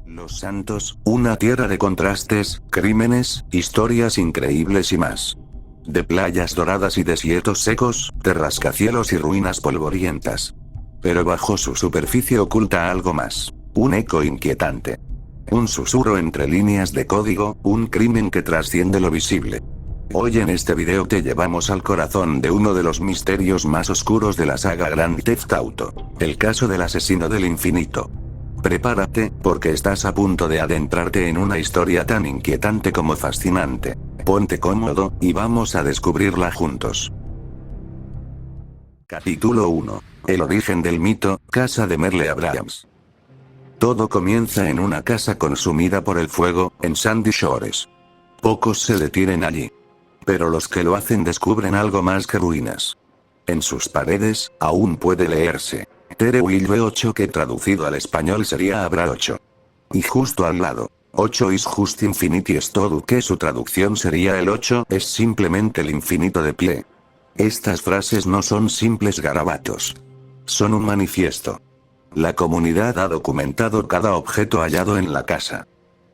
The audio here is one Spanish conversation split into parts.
Los Santos, una tierra de contrastes, crímenes, historias increíbles y más. De playas doradas y desiertos secos, de rascacielos y ruinas polvorientas. Pero bajo su superficie oculta algo más. Un eco inquietante. Un susurro entre líneas de código, un crimen que trasciende lo visible. Hoy en este video te llevamos al corazón de uno de los misterios más oscuros de la saga Grand Theft Auto. El caso del asesino del infinito. Prepárate, porque estás a punto de adentrarte en una historia tan inquietante como fascinante. Ponte cómodo, y vamos a descubrirla juntos. Capítulo 1. El origen del mito, casa de Merle Abrahams. Todo comienza en una casa consumida por el fuego, en Sandy Shores. Pocos se detienen allí. Pero los que lo hacen descubren algo más que ruinas. En sus paredes, aún puede leerse Tere Willow 8, que traducido al español sería Habrá 8. Y justo al lado, 8 is just infinity is todo, que su traducción sería el 8 es simplemente el infinito de pie. Estas frases no son simples garabatos. Son un manifiesto. La comunidad ha documentado cada objeto hallado en la casa.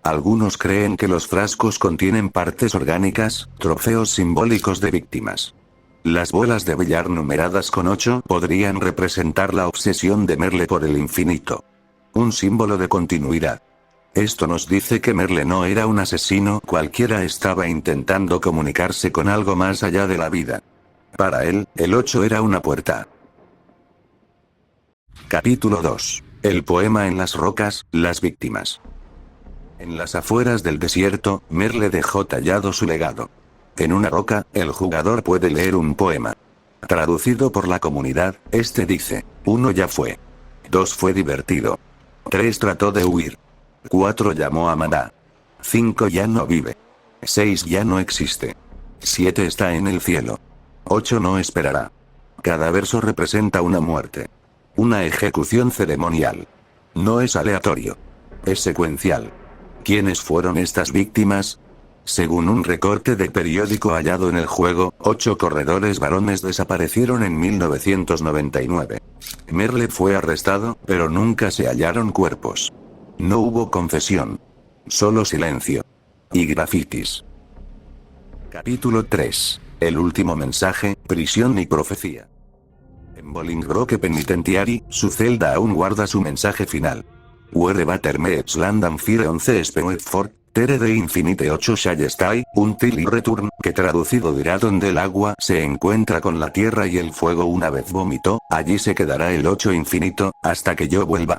Algunos creen que los frascos contienen partes orgánicas, trofeos simbólicos de víctimas. Las bolas de billar numeradas con 8 podrían representar la obsesión de Merle por el infinito. Un símbolo de continuidad. Esto nos dice que Merle no era un asesino cualquiera, estaba intentando comunicarse con algo más allá de la vida. Para él, el 8 era una puerta. Capítulo 2. El poema en las rocas, las víctimas. En las afueras del desierto, Merle dejó tallado su legado. En una roca, el jugador puede leer un poema. Traducido por la comunidad, este dice: 1 ya fue. 2 fue divertido. 3 trató de huir. 4 llamó a Maná. 5 ya no vive. 6 ya no existe. 7 está en el cielo. 8 no esperará. Cada verso representa una muerte. Una ejecución ceremonial. No es aleatorio. Es secuencial. ¿Quiénes fueron estas víctimas? Según un recorte de periódico hallado en el juego, 8 corredores varones desaparecieron en 1999. Merle fue arrestado, pero nunca se hallaron cuerpos. No hubo confesión. Solo silencio. Y grafitis. Capítulo 3. El último mensaje, prisión y profecía. En Bolingbroke Penitentiary, su celda aún guarda su mensaje final. Where Bater Meets Land and Fire 11 Spewed for Tere de Infinite 8 Shall Stay, Until I Return, que traducido dirá: donde el agua se encuentra con la tierra y el fuego una vez vomitó, allí se quedará el 8 infinito, hasta que yo vuelva.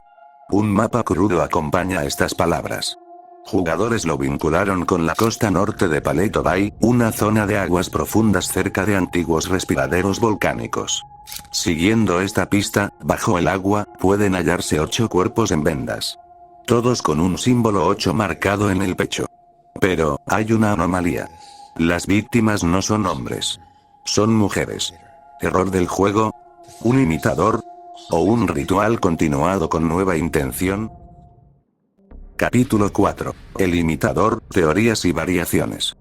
Un mapa crudo acompaña estas palabras. Jugadores lo vincularon con la costa norte de Paleto Bay, una zona de aguas profundas cerca de antiguos respiraderos volcánicos. Siguiendo esta pista, bajo el agua, pueden hallarse 8 cuerpos en vendas. Todos con un símbolo 8 marcado en el pecho. Pero, hay una anomalía. Las víctimas no son hombres. Son mujeres. ¿Error del juego? ¿Un imitador? ¿O un ritual continuado con nueva intención? Capítulo 4. El imitador, teorías y variaciones.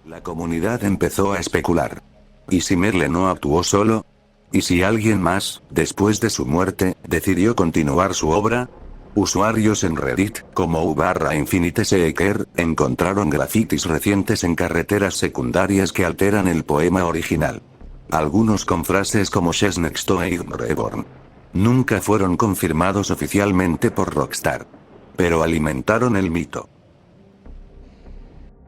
La comunidad empezó a especular. ¿Y si Merle no actuó solo? ¿Y si alguien más, después de su muerte, decidió continuar su obra? Usuarios en Reddit, como u/Infinite Seeker, encontraron grafitis recientes en carreteras secundarias que alteran el poema original. Algunos con frases como She's Next to Air Reborn. Nunca fueron confirmados oficialmente por Rockstar. Pero alimentaron el mito.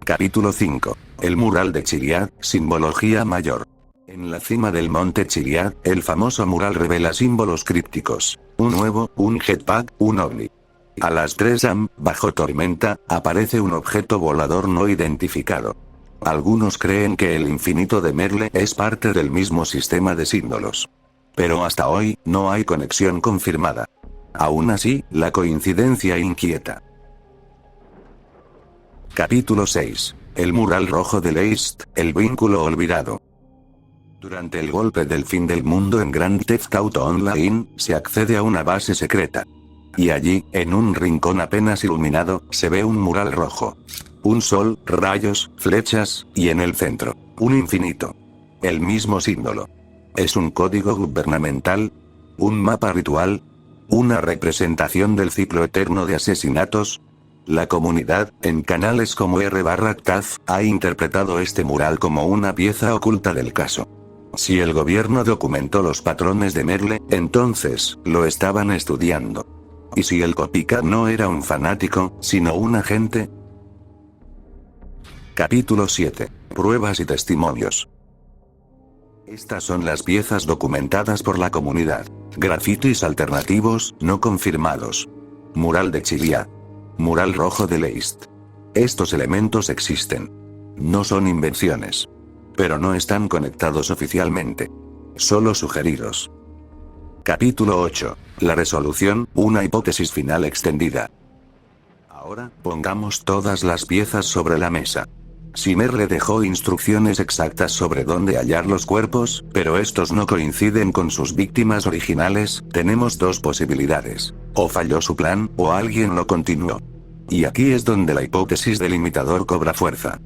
Capítulo 5. El mural de Chiliad, simbología mayor. En la cima del monte Chiliad, el famoso mural revela símbolos crípticos. Un huevo, un jetpack, un ovni. A las 3 am, bajo tormenta, aparece un objeto volador no identificado. Algunos creen que el infinito de Merle es parte del mismo sistema de símbolos. Pero hasta hoy, no hay conexión confirmada. Aún así, la coincidencia inquieta. Capítulo 6. El mural rojo de Leist, el vínculo olvidado. Durante el golpe del fin del mundo en Grand Theft Auto Online, se accede a una base secreta. Y allí, en un rincón apenas iluminado, se ve un mural rojo. Un sol, rayos, flechas, y en el centro, un infinito. El mismo símbolo. ¿Es un código gubernamental? ¿Un mapa ritual? ¿Una representación del ciclo eterno de asesinatos? La comunidad, en canales como r/caf, ha interpretado este mural como una pieza oculta del caso. Si el gobierno documentó los patrones de Merle, entonces, lo estaban estudiando. ¿Y si el copycat no era un fanático, sino un agente? Capítulo 7. Pruebas y testimonios. Estas son las piezas documentadas por la comunidad. Grafitis alternativos, no confirmados. Mural de Chilia. Mural rojo de Leist. Estos elementos existen. No son invenciones. Pero no están conectados oficialmente. Solo sugeridos. Capítulo 8. La resolución, una hipótesis final extendida. Ahora, pongamos todas las piezas sobre la mesa. Si Merle dejó instrucciones exactas sobre dónde hallar los cuerpos, pero estos no coinciden con sus víctimas originales, tenemos dos posibilidades. O falló su plan, o alguien lo continuó. Y aquí es donde la hipótesis del imitador cobra fuerza.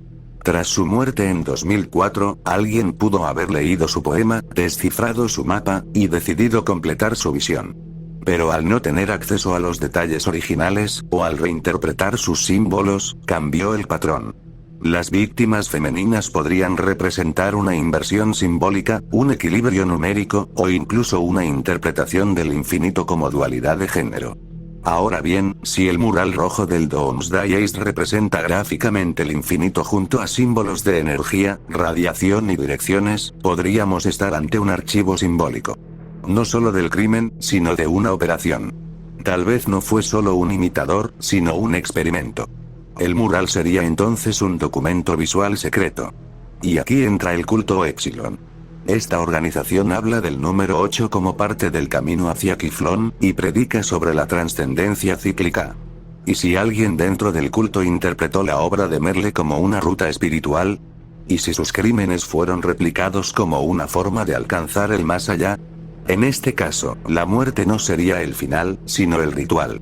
Tras su muerte en 2004, alguien pudo haber leído su poema, descifrado su mapa, y decidido completar su visión. Pero al no tener acceso a los detalles originales, o al reinterpretar sus símbolos, cambió el patrón. Las víctimas femeninas podrían representar una inversión simbólica, un equilibrio numérico, o incluso una interpretación del infinito como dualidad de género. Ahora bien, si el mural rojo del Doomsday Ace representa gráficamente el infinito junto a símbolos de energía, radiación y direcciones, podríamos estar ante un archivo simbólico. No solo del crimen, sino de una operación. Tal vez no fue solo un imitador, sino un experimento. El mural sería entonces un documento visual secreto. Y aquí entra el culto Epsilon. Esta organización habla del número 8 como parte del camino hacia Kiflón, y predica sobre la trascendencia cíclica. ¿Y si alguien dentro del culto interpretó la obra de Merle como una ruta espiritual? ¿Y si sus crímenes fueron replicados como una forma de alcanzar el más allá? En este caso, la muerte no sería el final, sino el ritual.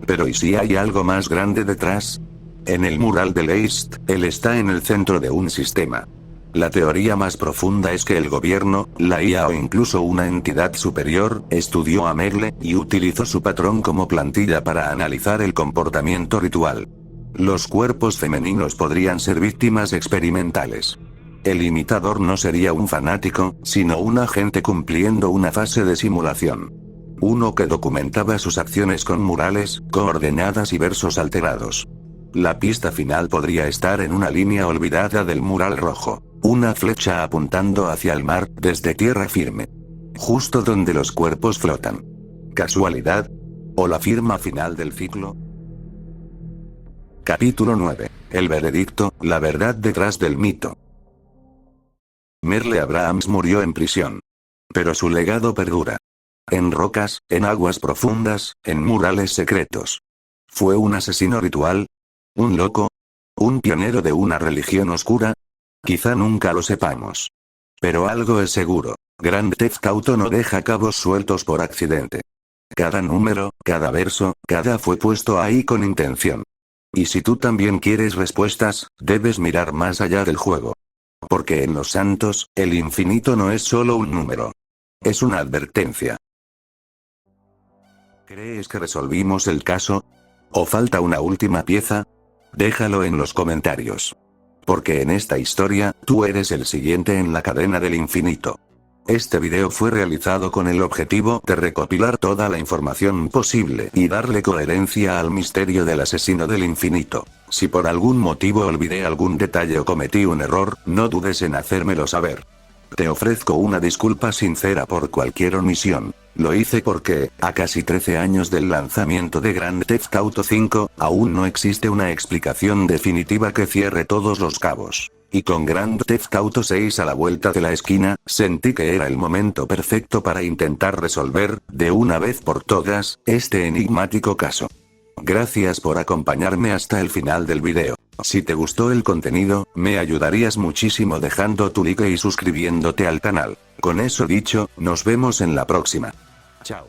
Pero ¿y si hay algo más grande detrás? En el mural de Leist, él está en el centro de un sistema. La teoría más profunda es que el gobierno, la IA o incluso una entidad superior, estudió a Merle, y utilizó su patrón como plantilla para analizar el comportamiento ritual. Los cuerpos femeninos podrían ser víctimas experimentales. El imitador no sería un fanático, sino un agente cumpliendo una fase de simulación. Uno que documentaba sus acciones con murales, coordenadas y versos alterados. La pista final podría estar en una línea olvidada del mural rojo, una flecha apuntando hacia el mar, desde tierra firme. Justo donde los cuerpos flotan. ¿Casualidad? ¿O la firma final del ciclo? Capítulo 9. El veredicto, la verdad detrás del mito. Merle Abrahams murió en prisión. Pero su legado perdura. En rocas, en aguas profundas, en murales secretos. ¿Fue un asesino ritual? ¿Un loco? ¿Un pionero de una religión oscura? Quizá nunca lo sepamos. Pero algo es seguro. Grand Theft Auto no deja cabos sueltos por accidente. Cada número, cada verso, cada fue puesto ahí con intención. Y si tú también quieres respuestas, debes mirar más allá del juego. Porque en Los Santos, el infinito no es solo un número. Es una advertencia. ¿Crees que resolvimos el caso? ¿O falta una última pieza? Déjalo en los comentarios. Porque en esta historia, tú eres el siguiente en la cadena del infinito. Este video fue realizado con el objetivo de recopilar toda la información posible y darle coherencia al misterio del asesino del infinito. Si por algún motivo olvidé algún detalle o cometí un error, no dudes en hacérmelo saber. Te ofrezco una disculpa sincera por cualquier omisión. Lo hice porque, a casi 13 años del lanzamiento de Grand Theft Auto 5, aún no existe una explicación definitiva que cierre todos los cabos. Y con Grand Theft Auto 6 a la vuelta de la esquina, sentí que era el momento perfecto para intentar resolver, de una vez por todas, este enigmático caso. Gracias por acompañarme hasta el final del video. Si te gustó el contenido, me ayudarías muchísimo dejando tu like y suscribiéndote al canal. Con eso dicho, nos vemos en la próxima. Chao.